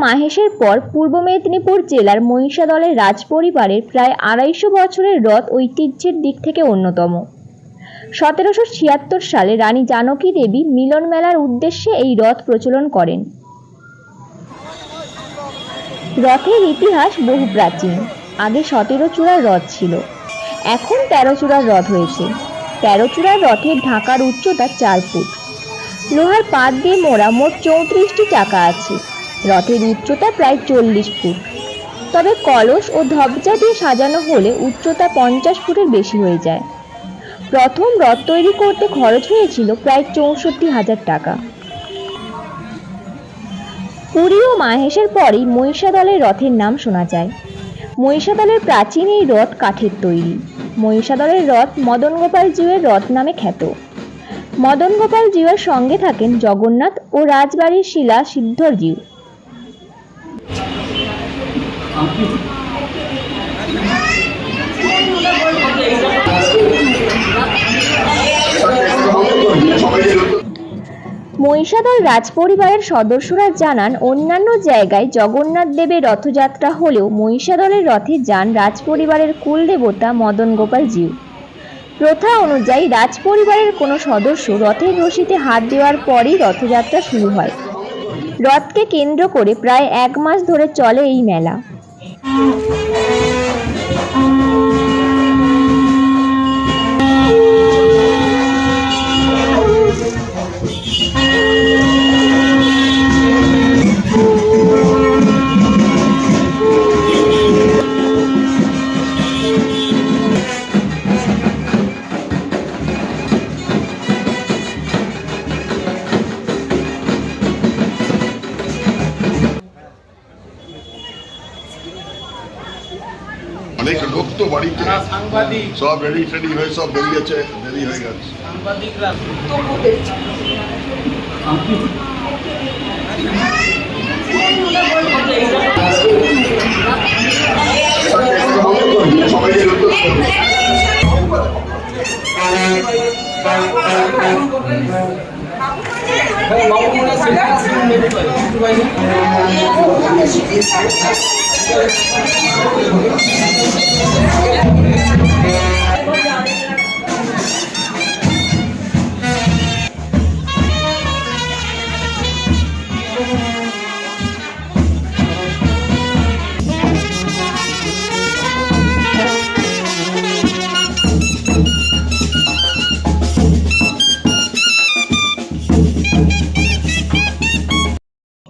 মাহেশের পর পূর্ব মেদিনীপুর জেলার মহিষাদলের রাজপরিবারের প্রায় ২৫০ বছরের রথ ঐতিহ্যের দিক থেকে অন্যতম। ১৭৭৬ সালে রানী জানকী দেবী মিলন মেলার উদ্দেশ্যে এই রথ প্রচলন করেন। রথের ইতিহাস বহু প্রাচীন। আগে ১৭ চূড়ার রথ ছিল, এখন ১৩ চূড়ার রথ হয়েছে। ১৩ চূড়ার রথের ঢাকার উচ্চতা ৪ ফুট। লোহার পাত দিয়ে মোড়া মোট ৩৪টি চাকা আছে। রথের উচ্চতা প্রায় ৪০ ফুট, তবে কলস ও ধ্বজা দিয়ে সাজানো হলে উচ্চতা ৫০ ফুটের বেশি হয়ে যায়। প্রথম রথ তৈরি করতে খরচ হয়েছিল প্রায় ৬৪,০০০ টাকা। পুরী ও মাহেশের পরেই মহিষাদলের রথের নাম শোনা যায়। মহিষাদলের প্রাচীন এই রথ কাঠের তৈরি। মহিষাদলের রথ মদন গোপাল জিউয়ের রথ নামে খ্যাত। মদন গোপাল জিউয়ের সঙ্গে থাকেন জগন্নাথ ও রাজবাড়ির শিলা সিদ্ধর জিউ। মহিষাদল রাজপরিবারের সদস্যরা জানান, অন্যান্য জায়গায় জগন্নাথ দেবের রথযাত্রা হলেও মহিষাদলের রথে যান রাজপরিবারের কুলদেবতা মদন গোপাল জিউ। প্রথা অনুযায়ী রাজপরিবারের কোনো সদস্য রথের রশিতে হাত দেওয়ার পরই রথযাত্রা শুরু হয়। রথকে কেন্দ্র করে প্রায় ১ মাস ধরে চলে এই মেলা। অনেক লোক তো বাড়িতে সাংবাদিক সব রেডি টেডি হয়ে সব বেরিয়েছে, দেরি হয়ে গেছে। সাংবাদিকরা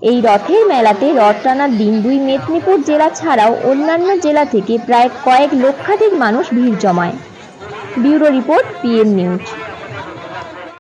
এই রথের মেলাতে রথ টানার দিন দুই মেদিনীপুর জেলা ছাড়াও অন্যান্য জেলা থেকে প্রায় কয়েক লক্ষাধিক মানুষ ভিড় জমায়। Bureau report, PM news.